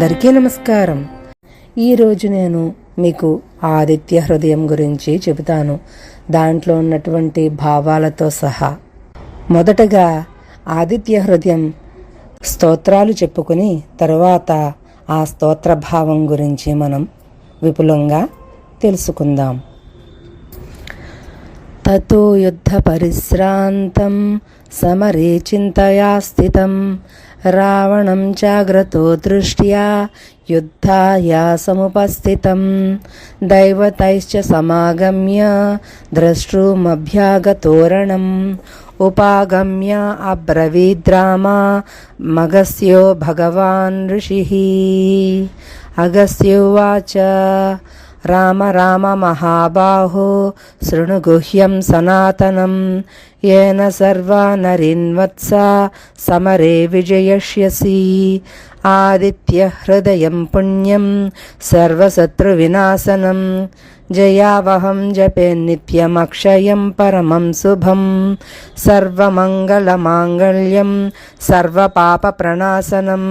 అందరికీ నమస్కారం. ఈరోజు నేను మీకు ఆదిత్య హృదయం గురించి చెబుతాను, దాంట్లో ఉన్నటువంటి భావాలతో సహా. మొదటగా ఆదిత్య హృదయం స్తోత్రాలు చెప్పుకుని తరువాత ఆ స్తోత్ర భావం గురించి మనం విపులంగా తెలుసుకుందాం. తతో యుద్ధ పరిశ్రాంతం సమరే చింతయా స్థితం రావణం జాగ్రతో దృష్ట్యా యుద్ధాయ సముపస్థితం దైవతైశ్చ సమాగమ్య ద్రష్టుమభ్యాగతోరణం ఉపాగమ్య అబ్రవీద్రామా మగస్యో భగవాన్ ఋషిః. అగస్త్యోవాచ రామ రామ మహాబాహో శృణు గుహ్యం సనాతనం येन सर्वा नरीन्वत्स समरे विजयष्यसि. आदित्य हृदयं पुण्यं सर्वशत्रुविनाशनं जयावहं जपे नित्यमक्षयं परमं शुभं सर्वमङ्गलमाङ्गल्यं सर्वपापप्रणाशनं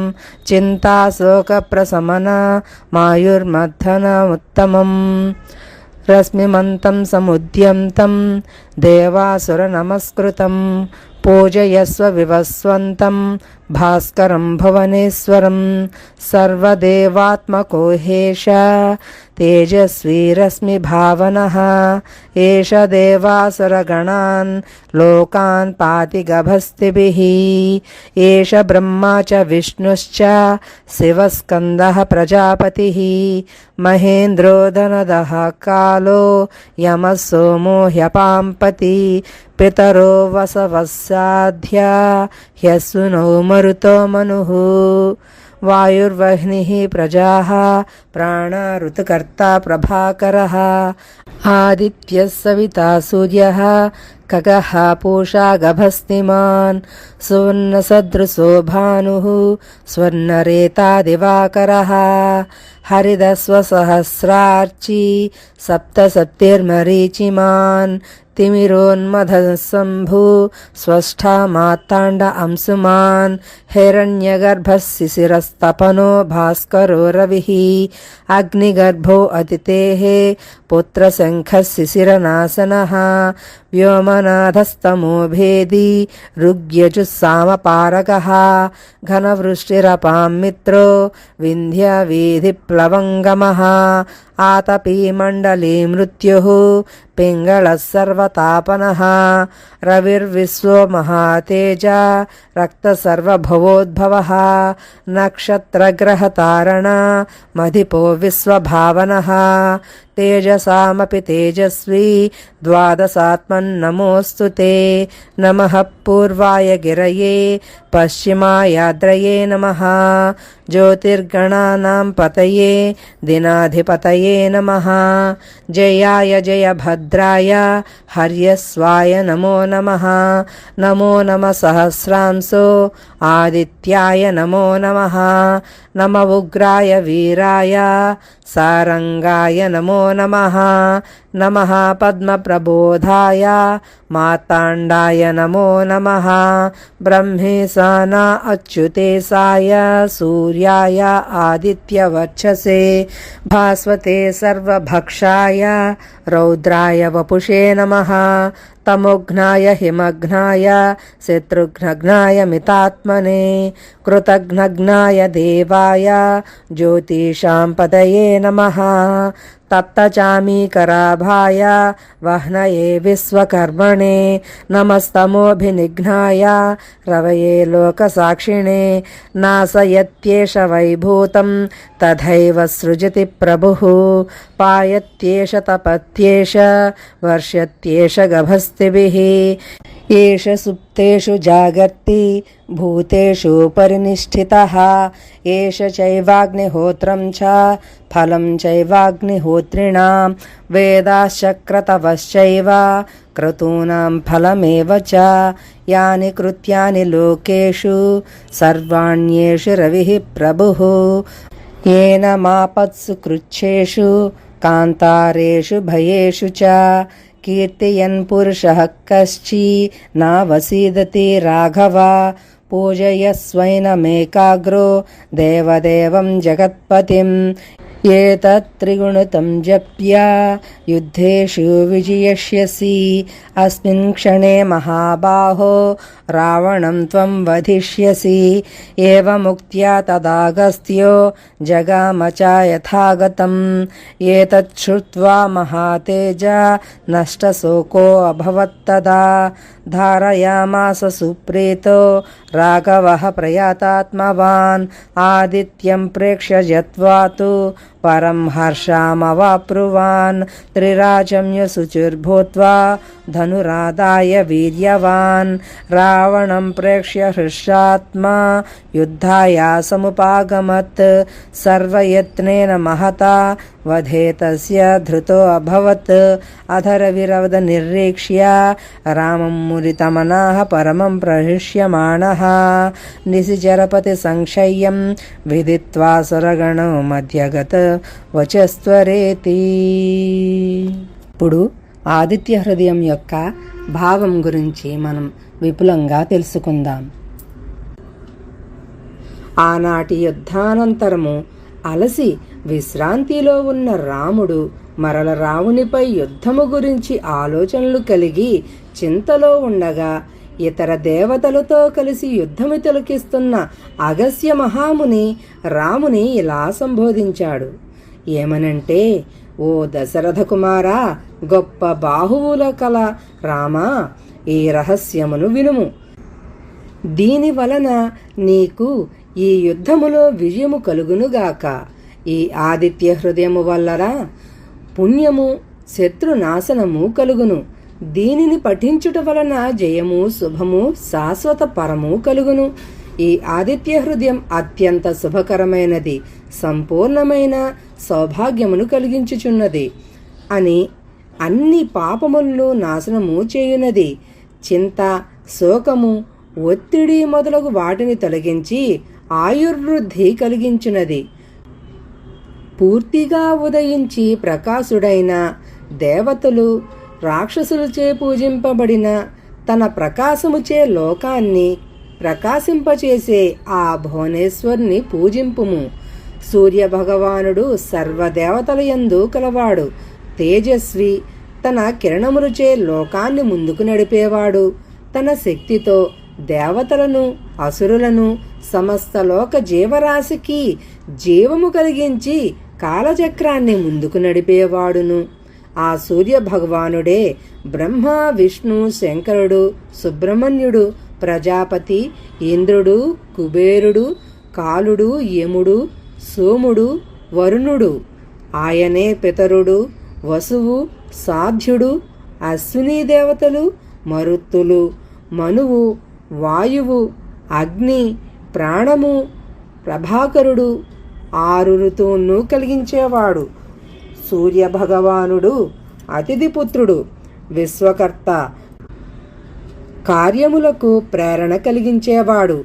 चिन्ताशोकप्रशमन मायुर्मर्धनमुत्तमम्. रश्मिमन्तं समुद्यन्तं देवासुरनमस्कृतं पूजयस्व विवस्वन्तं भास्करं भुवनेश्वरं सर्वदेवात्मको हेष तेजस्वी रश्मिभावनः एष देवासुरगणान् लोकान् पाति गभस्तिभिः. एष ब्रह्मा च विष्णुश्च शिवस्कन्दः प्रजापतिः महेन्द्रो धनदः कालो यमः सोमो ह्यपाम्पति पितरो वसवस्साध्या ह्यसुनो मरुतो मनुः. वायुर्वह्निः प्रजाः प्राणा ऋतुकर्ता प्रभाकरः आदित्यः सविता सूर्यः खगः पूषा गभस्तिमान् सुवर्णसदृशो भानुः स्वर्णरेता दिवाकरः हरिदस्वसहस्रार्ची सप्तसप्तिर्मरीचिमान् तिमिरोन्मथशम्भु स्वस्था मार्ताण्ड अंशुमान् हिरण्यगर्भः शिशिरस्तपनो भास्करो रविः अग्निगर्भो अदितेः पुत्रशङ्खः शिशिरनाशनः व्योमनाथस्तमो भेदी ऋग्यजुस्सामपारगः घनवृष्टिरपां मित्रो विन्ध्यवीधिप्लवङ्गमः आतपी मण्डली मृत्युः पिङ्गलः सर्वतापनः रविर्विश्वो महातेजा रक्तसर्वभवोद्भवः नक्षत्रग्रहतारणा मधिपो विश्वभावनः तेजसामपि तेजस्वी द्वादशात्मन्नमोऽस्तु ते. नमः पूर्वाय गिरये पश्चिमायाद्रये नमः ज्योतिर्गणानां पतये दिनाधिपतये नमः जयाय जयभद्राय हर्यस्वाय नमो नमः. नमो नमः सहस्रांशो आदित्याय नमो नमः. नम उग्राय वीराय सारंगाय नमो नमः. नमः पद्मप्रबोधाय मार्ताण्डाय नमो नमः. ब्रह्मेशाना अच्युतेशाय सूर्याय आदित्यवर्चसे भास्वते सर्वभक्षाय रौद्राय वपुषे नमः. तमोघ्नाय हिमघ्नाय शत्रुघ्नघ्नाय मितात्मने कृतघ्नघ्नाय देवाय ज्योतिषां पतये नमः. तप्तचामीकराभाय वह्नये विश्वकर्मणे नमस्तमोभिनिघ्नाय रवये लोकसाक्षिणे नाशयत्येष वैभूतं तथैव सृजति प्रभुः पायत्येष तपत्येष वर्षत्येष गभस्तिभिः एष सुप्तेषु जागर्ति भूतेषु परिनिष्ठितः एष चैवाग्निहोत्रं च फलं चैवाग्निहोत्रिणां वेदाश्चक्रतवश्चैव क्रतूनां फलमेव च यानि कृत्यानि लोकेषु सर्वाण्येषु रविः प्रभुः येन मापत्सु कृच्छेषु कान्तारेषु भयेषु च कीर्तयन् पुरुषः कश्चि नावसीदति राघव పూజయస్వైనమేకాగ్రో దేవదేవం జగత్పతిం ఏతత్త్రిగుణితం జప్య యుద్ధేషు విజయిష్యసి అస్మిన్ క్షణే మహాబాహో రావణం త్వం వధిష్యసి ఏవముక్త్యా తదాగస్త్యో జగామ చ యథాగతం ఏతచ్ఛ్రుత్వా మహాతేజ నష్టశోకో అభవత్తదా ధారయామాస సుప్రీతో రాఘవః ప్రయాతాత్మవాన్ ఆదిత్యం ప్రేక్ష్య జత్వా తు పరం హర్షామవాప్నువాన్ త్రిరాజమ్య శుచిర్భూత్వా ధనురాదాయ వీర్యవాన్ రావణం ప్రేక్ష్య హృష్టాత్మా యుద్ధాయ సముపాగమత్ సర్వయత్నేన మహతా వధే తస్య ధృతో అభవత్ అధరవిరవద నిర్రీక్ష్య రామం ముదితమనః పరమం ప్రహృష్యమాణః నిశిచరపతి సంశయ్యం విదిత్వా సురగణో మధ్యగత వచస్త్వరేతి. ఇప్పుడు ఆదిత్య హృదయం యొక్క భావం గురించి మనం విపులంగా తెలుసుకుందాం. ఆనాటి యుద్ధానంతరము అలసి విశ్రాంతిలో ఉన్న రాముడు మరల రావునిపై యుద్ధము గురించి ఆలోచనలు కలిగి చింతలో ఉండగా ఇతర దేవతలతో కలిసి యుద్ధము తిలకిస్తున్న అగస్త్య మహాముని రాముని ఇలా సంబోధించాడు. ఏమనంటే, ఓ దశరథ కుమారా, గొప్ప బాహువుల కల రామా, ఈ రహస్యమును వినుము. దీని వలన నీకు ఈ యుద్ధములో విజయము కలుగునుగాక. ఈ ఆదిత్య హృదయము వల్లరా పుణ్యము శత్రునాశనము కలుగును. దీనిని పఠించుట వలన జయము శుభము శాశ్వత పరము కలుగును. ఈ ఆదిత్య హృదయం అత్యంత శుభకరమైనది, సంపూర్ణమైన సౌభాగ్యమును కలిగించుచున్నది అని అన్ని పాపములను నాశనము చేయునది. చింత, శోకము, ఒత్తిడి మొదలగు వాటిని తొలగించి ఆయుర్వృద్ధి కలిగించున్నది. పూర్తిగా ఉదయించి ప్రకాశుడైన దేవతలు రాక్షసులచే పూజింపబడిన తన ప్రకాశముచే లోకాన్ని ప్రకాశింపచేసే ఆ భువనేశ్వరుని పూజింపుము. సూర్యభగవానుడు సర్వదేవతలయందు కలవాడు, తేజస్వి, తన కిరణములచే లోకాన్ని ముందుకు నడిపేవాడు. తన శక్తితో దేవతలను, అసురులను, సమస్త లోక జీవరాశికి జీవము కలిగించి కాలచక్రాన్ని ముందుకు నడిపేవాడును. ఆ సూర్య భగవానుడే బ్రహ్మ, విష్ణు, శంకరుడు, సుబ్రహ్మణ్యుడు, ప్రజాపతి, ఇంద్రుడు, కుబేరుడు, కాలుడు, యముడు, సోముడు, వరుణుడు. ఆయనే పితరుడు, వసువు, సాధ్యుడు, అశ్విని దేవతలు, మరుత్తులు, మనువు, వాయువు, అగ్ని, ప్రాణము, ప్రభాకరుడు, 6 ఋతువులను కలిగించేవాడు. సూర్యభగవానుడు అతిథిపుత్రుడు, విశ్వకర్త, కార్యములకు ప్రేరణ కలిగించేవాడు.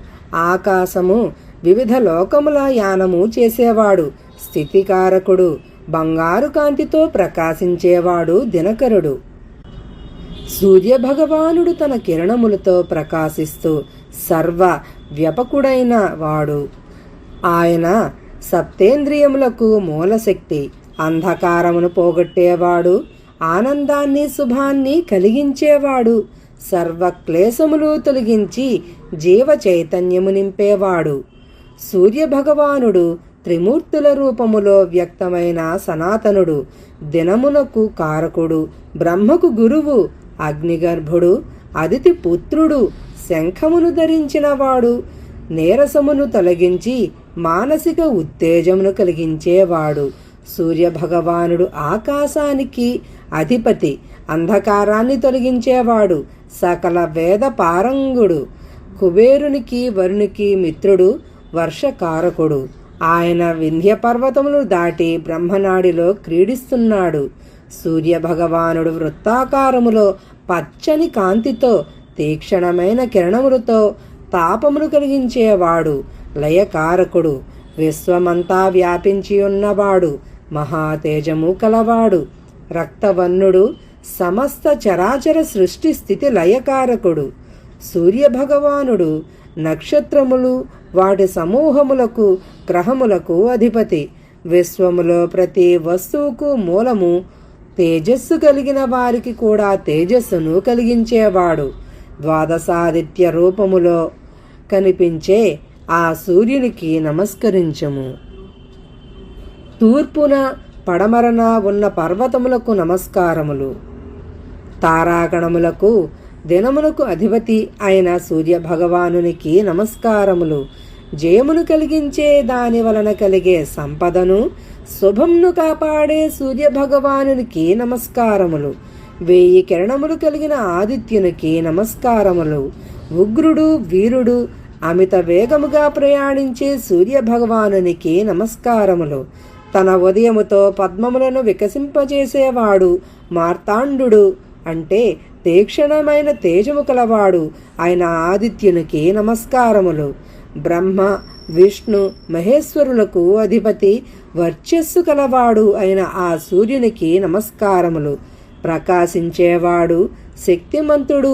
ఆకాశము వివిధ లోకముల యానము చేసేవాడు. స్థితికారకుడు, బంగారు కాంతితో ప్రకాశించేవాడు దినకరుడు. సూర్యభగవానుడు తన కిరణములతో ప్రకాశిస్తూ సర్వ వ్యాపకుడైన వాడు. ఆయన సప్తేంద్రియములకు మూలశక్తి, అంధకారమును పోగొట్టేవాడు, ఆనందాన్ని శుభాన్ని కలిగించేవాడు, సర్వక్లేశములు తొలగించి జీవ చైతన్యము నింపేవాడు. సూర్యభగవానుడు త్రిమూర్తుల రూపములో వ్యక్తమైన సనాతనుడు, దినమునకు కారకుడు, బ్రహ్మకు గురువు, అగ్నిగర్భుడు, అదితి పుత్రుడు, శంఖమును ధరించినవాడు, నీరసమును తొలగించి మానసిక ఉత్తేజమును కలిగించేవాడు. సూర్యభగవానుడు ఆకాశానికి అధిపతి, అంధకారాన్ని తొలగించేవాడు, సకల వేద పారంగుడు, కుబేరునికి వరునికి మిత్రుడు, వర్షకారకుడు. ఆయన వింధ్య పర్వతములు దాటి బ్రహ్మనాడిలో క్రీడిస్తున్నాడు. సూర్యభగవానుడు వృత్తాకారములో పచ్చని కాంతితో తీక్షణమైన కిరణములతో తాపమును కలిగించేవాడు, లయకారకుడు, విశ్వమంతా వ్యాపించి ఉన్నవాడు, మహాతేజము కలవాడు, రక్తవర్ణుడు, సమస్త చరాచర సృష్టి స్థితి లయకారకుడు. సూర్యభగవానుడు నక్షత్రములు వాటి సమూహములకు గ్రహములకు అధిపతి. విశ్వములో ప్రతి వస్తువుకు మూలము. తేజస్సు కలిగిన వారికి కూడా తేజస్సును కలిగించేవాడు. ద్వాదశాదిత్య రూపములో కనిపించే ఆ సూర్యునికి నమస్కరించుము. తూర్పున పడమరన ఉన్న పర్వతములకు నమస్కారములు. తారాగణములకు దినములకు అధిపతి అయిన సూర్యభగవానునికి నమస్కారములు. జయమును కలిగించే దాని వలన కలిగే సంపదను శుభంను కాపాడే సూర్యభగవానునికి నమస్కారములు. 1000 కిరణములు కలిగిన ఆదిత్యునికి నమస్కారములు. ఉగ్రుడు వీరుడు అమిత వేగముగా ప్రయాణించే సూర్యభగవానునికి నమస్కారములు. తన ఉదయముతో పద్మములను వికసింపజేసేవాడు మార్తాండు అంటే తీక్షణమైన తేజము కలవాడు ఆయన ఆదిత్యునికి నమస్కారములు. బ్రహ్మ విష్ణు మహేశ్వరులకు అధిపతి వర్చస్సు కలవాడు అయిన ఆ సూర్యునికి నమస్కారములు. ప్రకాశించేవాడు శక్తిమంతుడు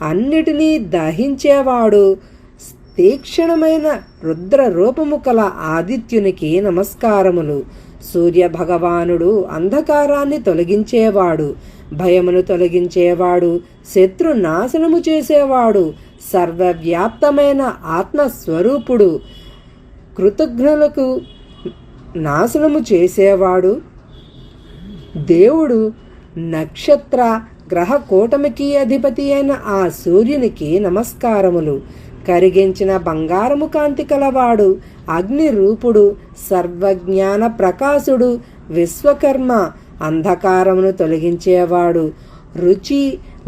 అన్నిటినీ దహించేవాడు తీక్షణమైన రుద్ర రూపము కల ఆదిత్యునికి నమస్కారములు. సూర్యభగవానుడు అంధకారాన్ని తొలగించేవాడు, భయమును తొలగించేవాడు, శత్రు నాశనము చేసేవాడు, సర్వవ్యాప్తమైన ఆత్మస్వరూపుడు, కృతజ్ఞులకు నాశనము చేసేవాడు. దేవుడు నక్షత్ర గ్రహ కూటమికి అధిపతి అయిన ఆ సూర్యునికి నమస్కారములు. కరిగించిన బంగారము కాంతి కలవాడు, అగ్ని రూపుడు, సర్వజ్ఞాన ప్రకాశుడు, విశ్వకర్మ, అంధకారమును తొలగించేవాడు, రుచి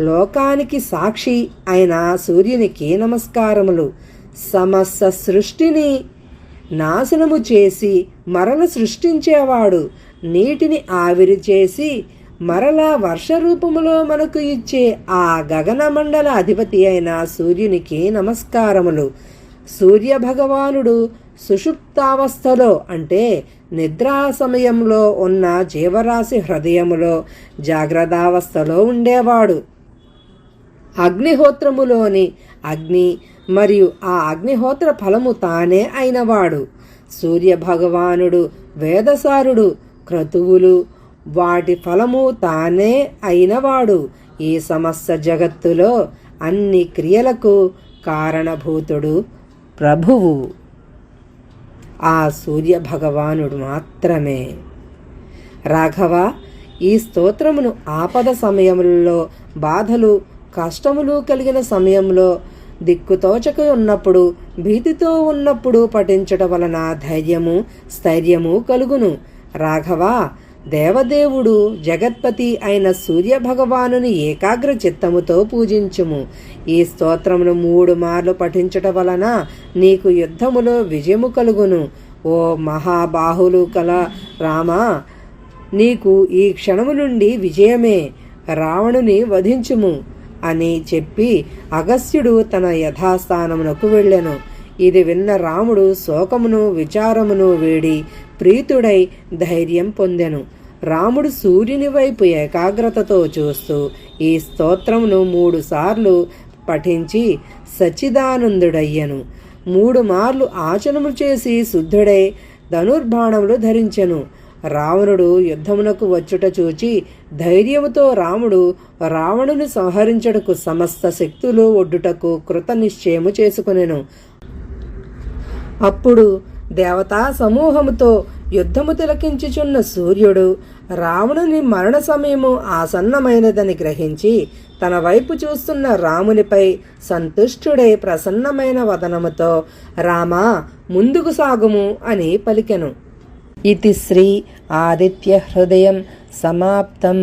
లోకానికి సాక్షి అయిన సూర్యునికి నమస్కారములు. సమస్త సృష్టిని నాశనము చేసి మరల సృష్టించేవాడు, నీటిని ఆవిరి చేసి మరలా వర్షరూపములో మనకు ఇచ్చే ఆ గగనమండల అధిపతి అయిన సూర్యునికి నమస్కారములు. సూర్యభగవానుడు సుషుప్తావస్థలో అంటే నిద్రా సమయంలో ఉన్న జీవరాశి హృదయములో జాగ్రత్తావస్థలో ఉండేవాడు. అగ్నిహోత్రములోని అగ్ని మరియు ఆ అగ్నిహోత్ర ఫలము తానే అయినవాడు. సూర్యభగవానుడు వేదసారుడు, క్రతువులు వాటి ఫలము తానే అయినవాడు. ఈ సమస్త జగత్తులో అన్ని క్రియలకు కారణభూతుడు ప్రభువు ఆ సూర్యభగవానుడు మాత్రమే. రాఘవ, ఈ స్తోత్రమును ఆపద సమయములలో, బాధలు కష్టములు కలిగిన సమయంలో, దిక్కుతోచక ఉన్నప్పుడు, భీతితో ఉన్నప్పుడు పఠించటం వలన ధైర్యము స్థైర్యము కలుగును. రాఘవ, దేవదేవుడు జగత్పతి అయిన సూర్యభగవానుని ఏకాగ్ర చిత్తముతో పూజించుము. ఈ స్తోత్రమును 3 మార్లు పఠించటం వలన నీకు యుద్ధములో విజయము కలుగును. ఓ మహాబాహులు కల రామా, నీకు ఈ క్షణము నుండి విజయమే. రావణుని వధించుము అని చెప్పి అగస్త్యుడు తన యథాస్థానమునకు వెళ్ళెను. ఇది విన్న రాముడు శోకమును విచారమును వీడి ప్రీతుడై ధైర్యం పొందెను. రాముడు సూర్యుని వైపు ఏకాగ్రతతో చూస్తూ ఈ స్తోత్రమును 3 సార్లు పఠించి సచ్చిదానందుడయ్యను. 3 మార్లు ఆచనము చేసి శుద్ధుడై ధనుర్బాణములు ధరించెను. రావణుడు యుద్ధమునకు వచ్చుట చూచి ధైర్యముతో రాముడు రావణుని సంహరించుటకు సమస్త శక్తులు ఒడ్డుటకు కృత నిశ్చయము చేసుకొనెను. అప్పుడు దేవతా సమూహముతో యుద్ధము తిలకించుచున్న సూర్యుడు రావణుని మరణ సమయము ఆసన్నమైనదని గ్రహించి తన వైపు చూస్తున్న రామునిపై సంతుష్టుడై ప్రసన్నమైన వదనముతో రామా, ముందుకు సాగుము అని పలికెను. ఇతి శ్రీ ఆదిత్య హృదయం సమాప్తం.